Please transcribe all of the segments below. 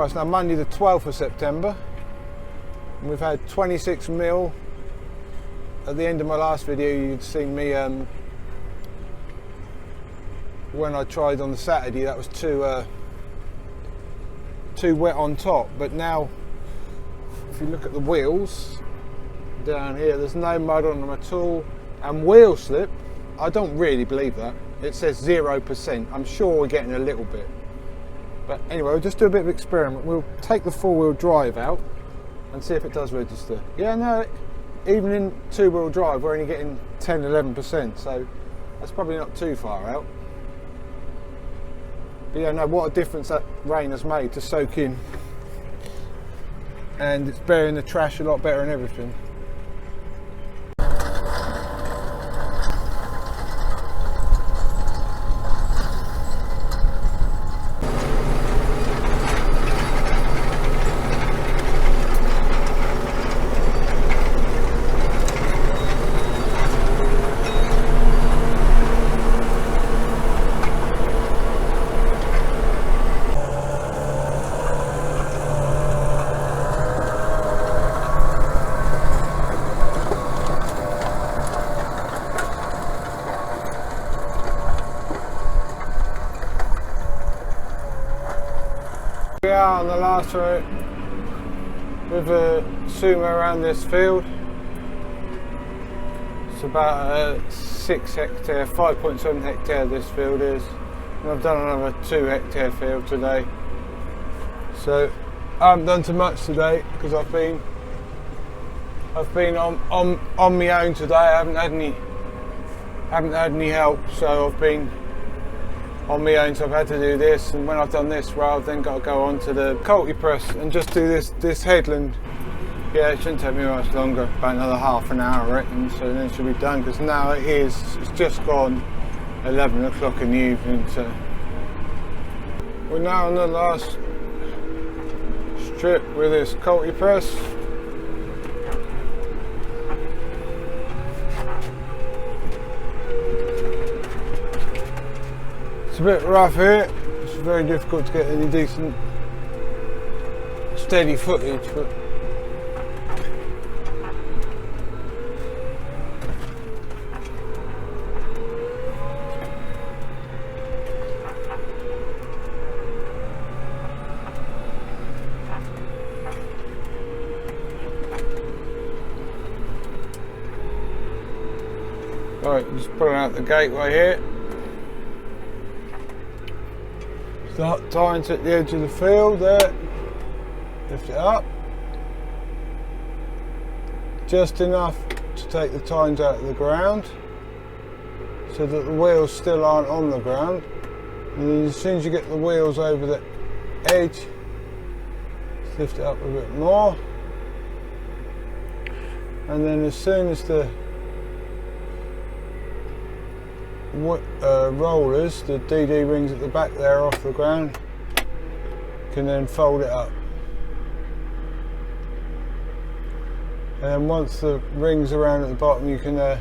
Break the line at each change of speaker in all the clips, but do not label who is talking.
Right, it's now Monday the 12th of September. And we've had 26 mil. At the end of my last video, you'd seen me when I tried on the Saturday, that was too wet on top. But now, if you look at the wheels down here, there's no mud on them at all. And wheel slip, I don't really believe that. It says 0%. I'm sure we're getting a little bit. But anyway, we'll just do a bit of experiment. We'll take the four-wheel drive out and see if it does register. Yeah, no, even in two-wheel drive, we're only getting 10–11%, so that's probably not too far out. But yeah, no, what a difference that rain has made to soak in. And it's burying the trash a lot better and everything. We are on the last route with a sumo around this field. It's about a 6 hectare, 5.7 hectare this field is. And I've done another 2 hectare field today. So I haven't done too much today because I've been on my own today. I haven't had any help, so I've been on my own, so I've had to do this, and when I've done this row, I've then got to go on to the Cultipress and just do this headland. Yeah, it shouldn't take me much longer, about another half an hour I reckon, so then it should be done, because now it's just gone 11 o'clock in the evening, so we're now on the last strip with this Cultipress. It's a bit rough here, it's very difficult to get any decent steady footage, but right, just pulling out the gateway here. Start tying to the edge of the field there, lift it up, just enough to take the tines out of the ground so that the wheels still aren't on the ground, and then as soon as you get the wheels over the edge, lift it up a bit more, and then as soon as the rollers, the DD rings at the back there off the ground, can then fold it up, and then once the rings around at the bottom, you can let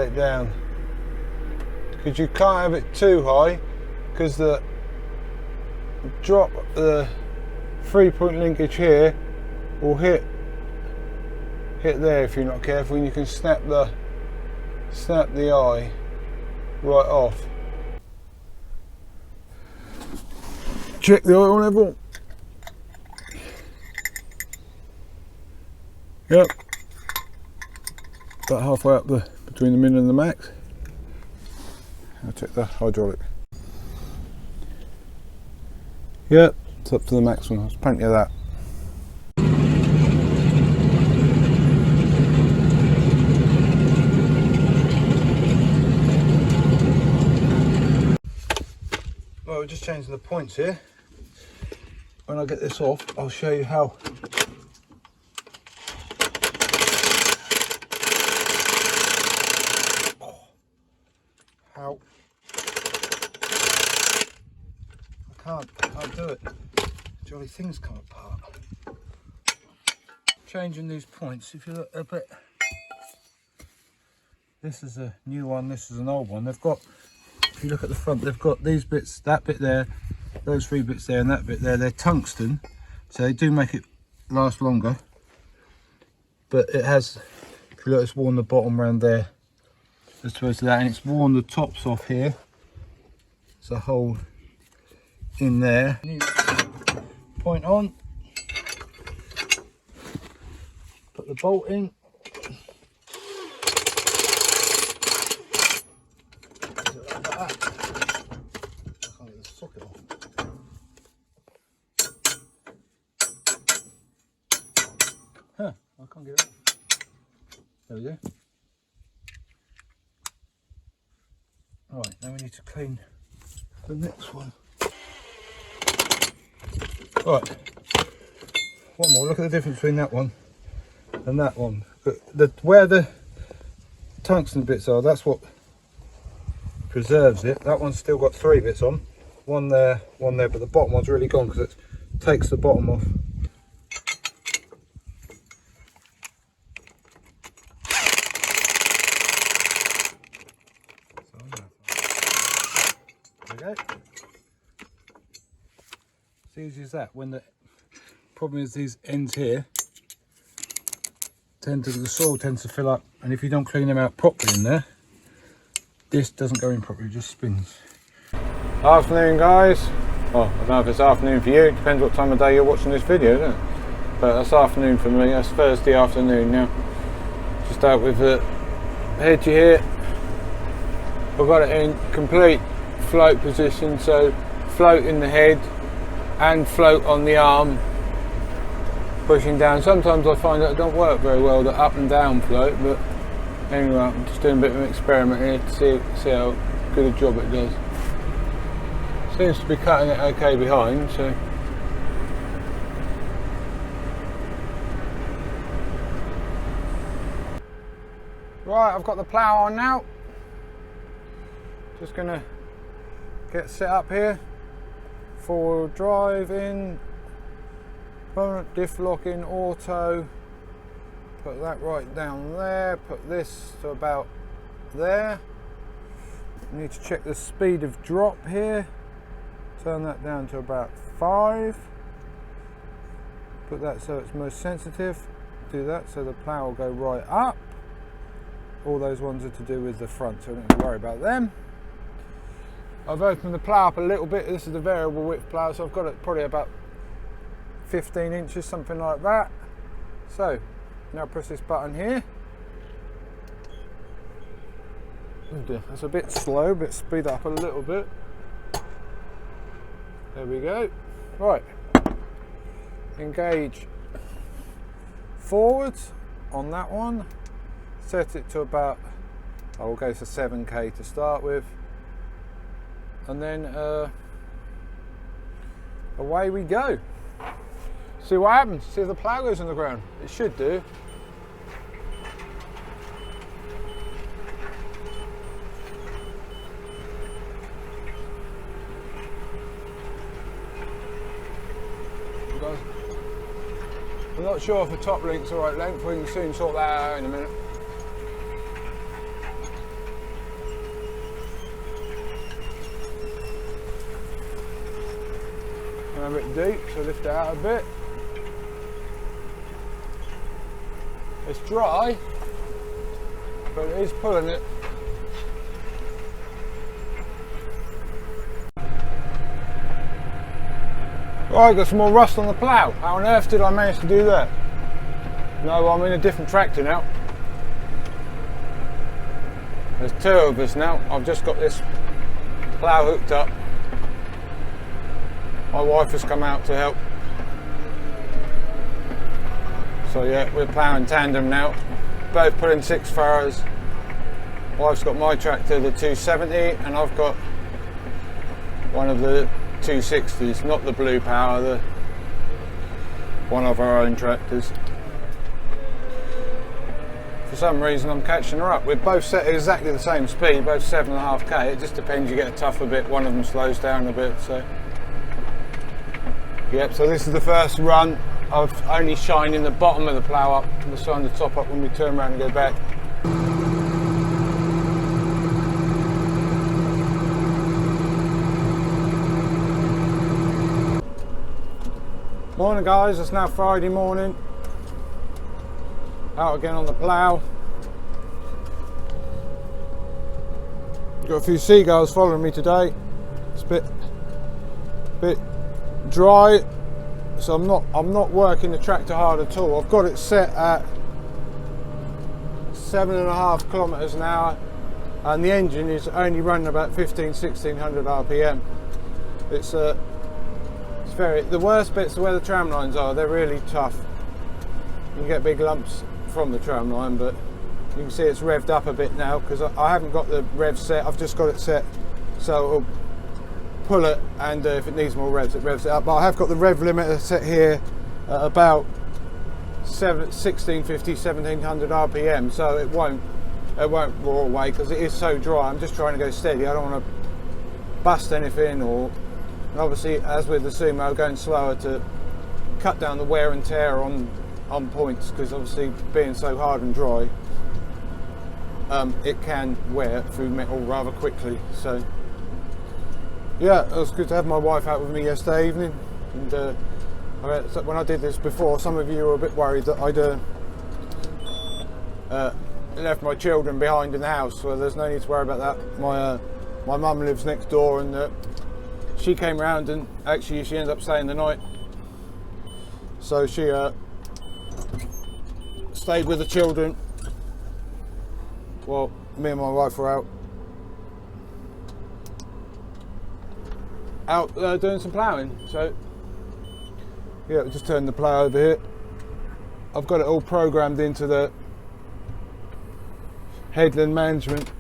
it down, because you can't have it too high, because the drop, the 3-point linkage here will hit there if you're not careful, and you can snap the eye right off. Check the oil level. Yep, about halfway up between the min and the max. I'll check the hydraulic. Yep, it's up to the maximum. There's plenty of that. We're just changing the points here. When I get this off, I'll show you how I can't do it. Jolly things come apart. Changing these points, if you look a bit, this is a new one, this is an old one. They've got, if you look at the front, they've got these bits, that bit there, those 3 bits there and that bit there, they're tungsten, so they do make it last longer. But it has, if you look, it's worn the bottom around there as opposed to that, and it's worn the tops off here. There's a hole in there. Point on, put the bolt in. Huh, I can't get it out. There we go. Right, now we need to clean the next one. Right, one more. Look at the difference between that one and that one. Where the tungsten bits are, that's what preserves it. That one's still got 3 bits on. One there, but the bottom one's really gone because it takes the bottom off. There we go. It's easy as that. When the problem is these ends here the soil tends to fill up, and if you don't clean them out properly in there, this doesn't go in properly, it just spins. Afternoon, guys. Well, I don't know if it's afternoon for you, it depends what time of day you're watching this video, doesn't it? But that's afternoon for me. That's Thursday afternoon now. Just out with the hedge here. I've got it in complete float position, so float in the head and float on the arm, pushing down. Sometimes I find that it don't work very well, the up and down float, but anyway, I'm just doing a bit of an experiment here to see how good a job it does. Seems to be cutting it okay behind, so right, I've got the plough on now. Just gonna get set up here. 4-wheel drive in, permanent diff lock in auto, put that right down there, put this to about there. I need to check the speed of drop here, turn that down to about 5, put that so it's most sensitive, do that so the plough will go right up. All those ones are to do with the front, so I don't have to worry about them. I've opened the plough up a little bit. This is the variable width plough, so I've got it probably about 15 inches, something like that. So now press this button here. That's a bit slow, but speed up a little bit. There we go. Right, engage forwards on that one. Set it to about, I will go for 7k to start with, and then away we go. See what happens, see if the plough goes in the ground. It should do. I'm not sure if the top link's the right length, we can soon sort that out in a minute. A bit deep, so lift it out a bit. It's dry, but it is pulling it. Right, got some more rust on the plough. How on earth did I manage to do that? No, I'm in a different tractor now. There's 2 of us now. I've just got this plough hooked up. My wife has come out to help. So yeah, we're ploughing tandem now. Both put in 6 furrows. Wife's got my tractor, the 270, and I've got one of the 260s, not the Blue Power, one of our own tractors. For some reason I'm catching her up. We're both set at exactly the same speed, both 7.5k. It just depends, you get a tougher bit, one of them slows down a bit, so. Yep, so this is the first run of only shining the bottom of the plough up. We'll shine the top up when we turn around and go back. Morning guys, it's now Friday morning. Out again on the plough. Got a few seagulls following me today. It's a bit dry, so I'm not working the tractor hard at all. I've got it set at 7.5 kilometers an hour, and the engine is only running about 1600 RPM. It's the worst bit's where the tram lines are. They're really tough. You can get big lumps from the tram line, but you can see it's revved up a bit now because I haven't got the rev set. I've just got it set so it'll pull it, and if it needs more revs, it revs it up. But I have got the rev limiter set here at about 1650, 1700 RPM, so it won't roar away because it is so dry. I'm just trying to go steady. I don't want to bust anything, and obviously, as with the Sumo, going slower to cut down the wear and tear on points, because obviously being so hard and dry, it can wear through metal rather quickly. So yeah, it was good to have my wife out with me yesterday evening, and when I did this before, some of you were a bit worried that I'd left my children behind in the house. Well, there's no need to worry about that. My mum lives next door, and she came round, and actually she ended up staying the night. So she stayed with the children while me and my wife were out doing some ploughing. So yeah, just turn the plough over here. I've got it all programmed into the headland management,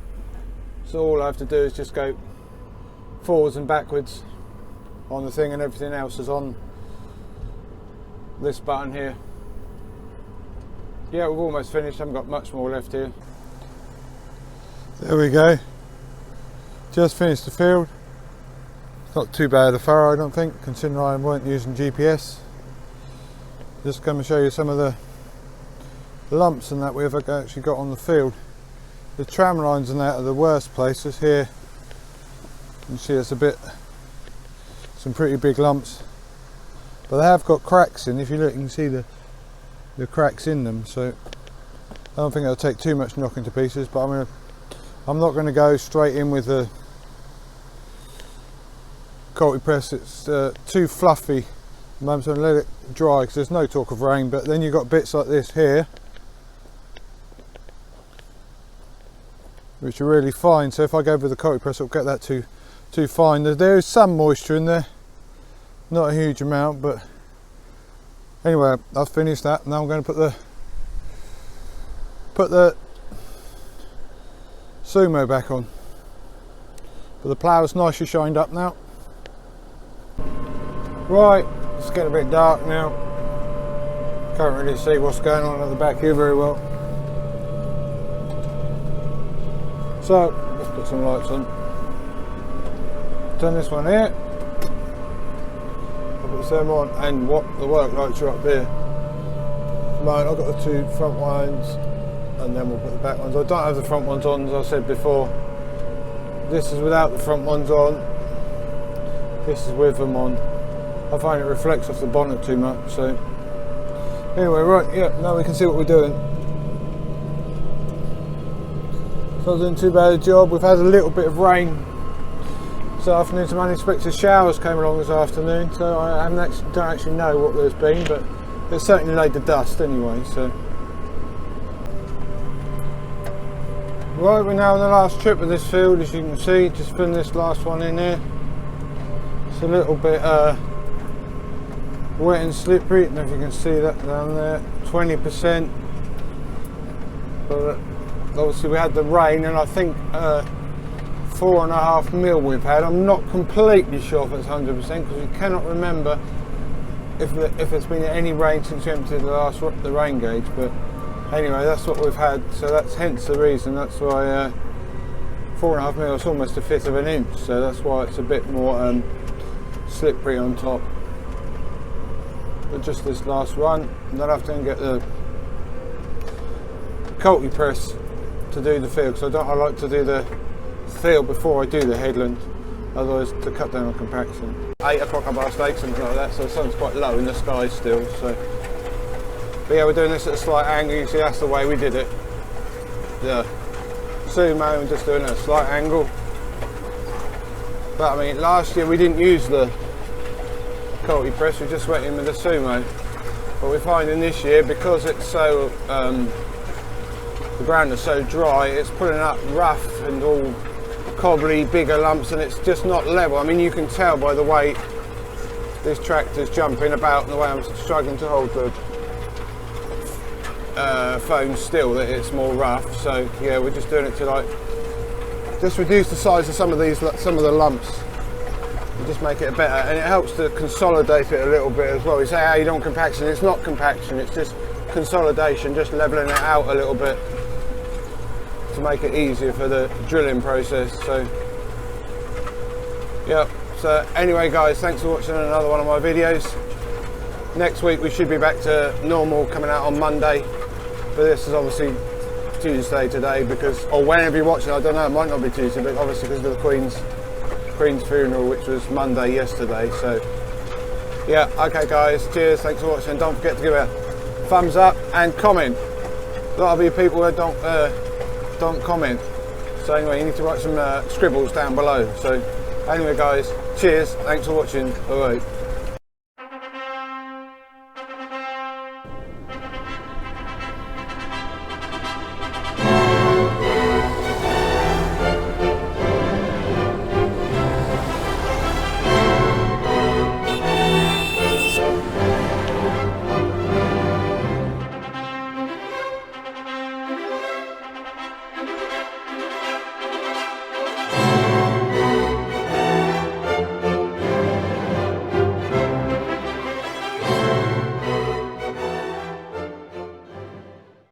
so all I have to do is just go forwards and backwards on the thing, and everything else is on this button here. Yeah, we've almost finished. I haven't got much more left here. There we go. Just finished the field. Not too bad a furrow, I don't think, considering I weren't using GPS. Just going to show you some of the lumps and that we've actually got on the field. The tram lines and that are the worst places. Here you can see it's some pretty big lumps, but they have got cracks in. If you look, you can see the cracks in them, so I don't think it'll take too much knocking to pieces. But I'm not going to go straight in with the Cultipress. It's too fluffy. I'm going to let it dry because there's no talk of rain. But then you've got bits like this here, which are really fine. So if I go with the Cultipress, it'll get that too fine. There is some moisture in there, not a huge amount, but anyway, I've finished that. Now I'm going to put the Sumo back on. But the plough's nicely shined up now. Right, it's getting a bit dark now. Can't really see what's going on at the back here very well. So let's put some lights on. Turn this one here. I'll put them on, and the work lights are up there. Right, I've got the two front ones, and then we'll put the back ones. I don't have the front ones on, as I said before. This is without the front ones on. This is with them on. I find it reflects off the bonnet too much. So anyway, right, yeah, now we can see what we're doing. It's not doing too bad a job. We've had a little bit of rain this afternoon. Some unexpected showers came along this afternoon, so I don't actually know what there's been, but it certainly laid the dust anyway. So right, we're now on the last trip of this field, as you can see. Just filling this last one in here. It's a little bit wet and slippery. I don't know if you can see that down there. 20%. But obviously we had the rain, and I think 4.5 mil we've had. I'm not completely sure if it's 100% because we cannot remember if there's been any rain since we emptied the rain gauge. But anyway, that's what we've had, so that's hence the reason. That's why 4.5 mil is almost 1/5 of an inch, so that's why it's a bit more slippery on top. But just this last run, and then I have to get the Cultipress to do the field, because I like to do the field before I do the headland. otherwise to cut down on compaction. 8 o'clock up our stake, something like that, so the sun's quite low in the sky still. So, but yeah, we're doing this at a slight angle. You see, that's the way we did it. The sumo and just doing it at a slight angle. But I mean, last year we didn't use the Cultipress, we just went in with the sumo. But we're finding this year, because it's so the ground is so dry, it's putting up rough and all cobbly, bigger lumps, and it's just not level. I mean, you can tell by the way this tractor's jumping about and the way I'm struggling to hold the phone still, that it's more rough. So yeah, we're just doing it to like just reduce the size of some of the lumps and just make it better, and it helps to consolidate it a little bit as well. You say, oh, you don't want compaction. It's not compaction, it's just consolidation, just leveling it out a little bit to make it easier for the drilling process. So yeah, so anyway guys, thanks for watching another one of my videos. Next week we should be back to normal, coming out on Monday, but this is obviously Tuesday today, because, or whenever you're watching, I don't know, it might not be Tuesday, but obviously because of the Queen's funeral, which was Monday yesterday. So yeah, okay guys, cheers, thanks for watching. Don't forget to give a thumbs up and comment. A lot of you people that don't comment, so anyway, you need to write some scribbles down below. So anyway guys, cheers, thanks for watching, bye bye.